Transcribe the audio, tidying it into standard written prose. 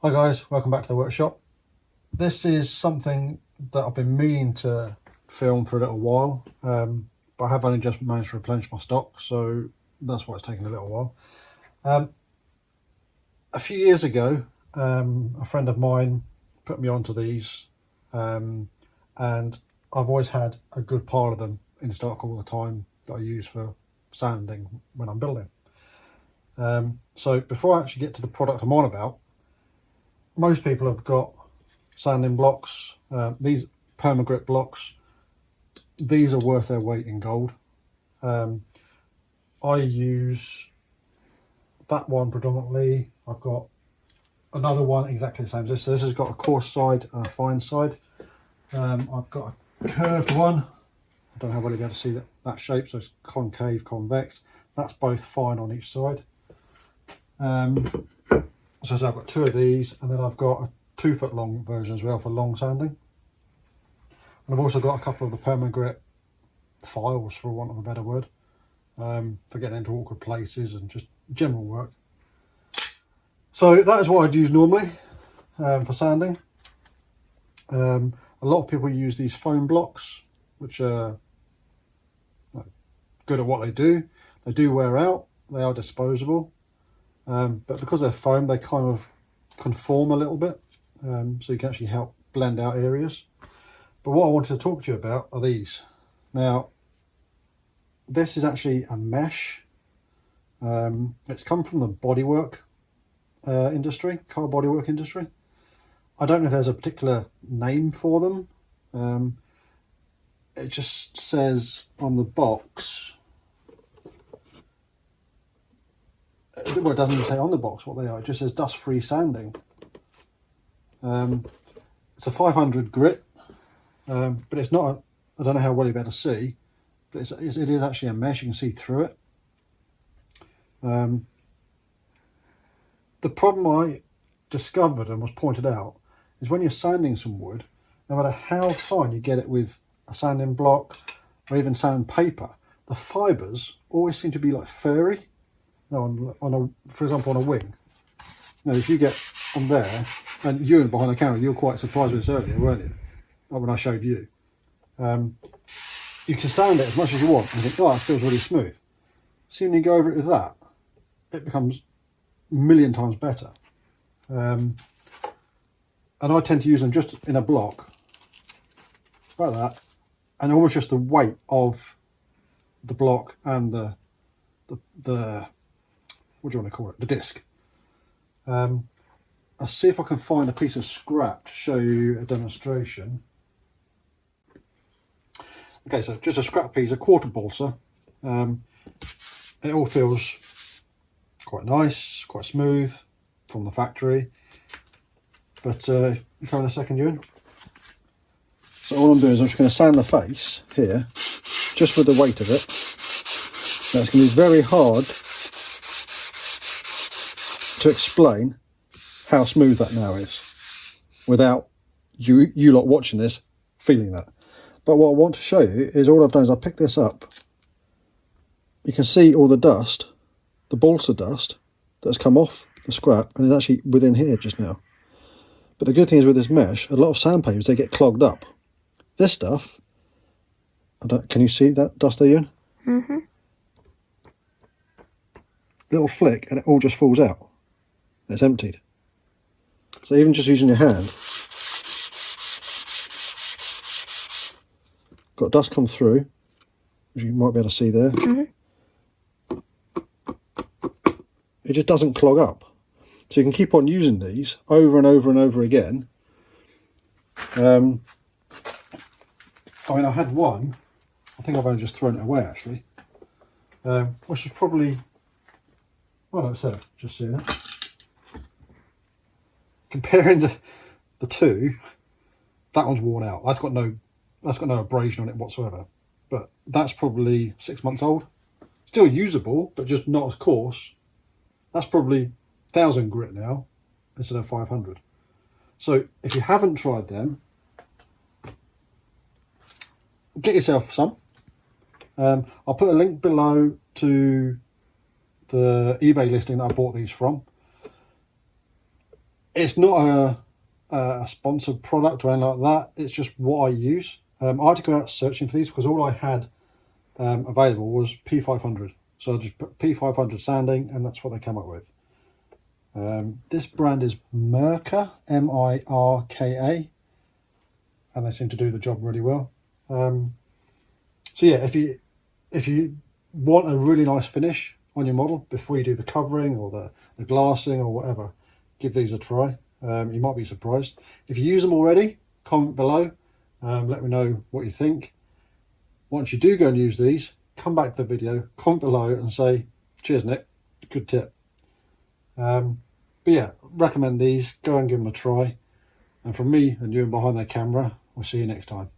Hi guys, welcome back to the workshop. This is something that I've been meaning to film for a little while, but I have only just managed to replenish my stock, so that's why it's taken a little while. A few years ago, a friend of mine put me onto these, and I've always had a good pile of them in stock all the time that I use for sanding when I'm building. So before I actually get to the product I'm on about, most people have got sanding blocks, these perma-grip blocks. These are worth their weight in gold. I use that one predominantly. I've got another one exactly the same as this. So this has got a coarse side and a fine side. I've got a curved one. I don't know how well you'll be able to see that shape, so it's concave, convex. That's both fine on each side. So I've got two of these, and then I've got a 2 foot long version as well for long sanding. And I've also got a couple of the perma-grip files, for want of a better word, for getting into awkward places and just general work. So that is what I'd use normally for sanding. A lot of people use these foam blocks, which are good at what they do. They do wear out, they are disposable. But because they're foam, they kind of conform a little bit, so you can actually help blend out areas. But what I wanted to talk to you about are these. Now, this is actually a mesh. It's come from the bodywork industry, car bodywork industry. I don't know if there's a particular name for them. It just says on the box, well, it doesn't even say on the box what they are. It just says dust-free sanding. It's a 500 grit, but it's not. I don't know how well you'll be able to see, but it is actually a mesh. You can see through it. The problem I discovered and was pointed out is when you're sanding some wood, no matter how fine you get it with a sanding block or even sandpaper, the fibres always seem to be like furry. For example, on a wing. Now, if you get on there, and you and behind the camera, you were quite surprised with this earlier, weren't you? Like when I showed you. You can sand it as much as you want and think, oh, it feels really smooth. See, when you go over it with that, it becomes a million times better. And I tend to use them just in a block, like that, and almost just the weight of the block and the what do you want to call it? The disc. I'll see if I can find a piece of scrap to show you a demonstration. Okay, so just a scrap piece, a quarter balsa. It all feels quite nice, quite smooth from the factory. But you come in a second, Ewan. So all I'm doing is I'm just going to sand the face here, just with the weight of it. Now it's going to be very hard to explain how smooth that now is without you lot watching this feeling that. But what I want to show you is all I've done is I picked this up. You can see all the dust, the balsa dust that's come off the scrap, and is actually within here just now. But the good thing is with this mesh, a lot of sandpapers, they get clogged up. This stuff, can you see that dust there, Ewan? Mm-hmm. Little flick and it all just falls out. It's emptied. So even just using your hand, got dust come through, which you might be able to see there. Mm-hmm. It just doesn't clog up. So you can keep on using these over and over and over again. I mean, I had one, I think I've only just thrown it away actually, which was probably, well, it's there, just seeing it. Comparing the two, that one's worn out. That's got no abrasion on it whatsoever. But that's probably 6 months old. Still usable, but just not as coarse. That's probably 1000 grit now instead of 500. So if you haven't tried them, get yourself some. I'll put a link below to the eBay listing that I bought these from. It's not a sponsored product or anything like that. It's just what I use. I had to go out searching for these because all I had available was P500. So I just put P500 sanding, and that's what they came up with. This brand is Mirka, M-I-R-K-A, and they seem to do the job really well. So yeah, if you want a really nice finish on your model before you do the covering or the glassing or whatever, give these a try. You might be surprised. If you use them already, comment below. Let me know what you think. Once you do go and use these, come back to the video, comment below and say, cheers Nick, good tip. But yeah, recommend these, go and give them a try. And from me and you behind the camera, we'll see you next time.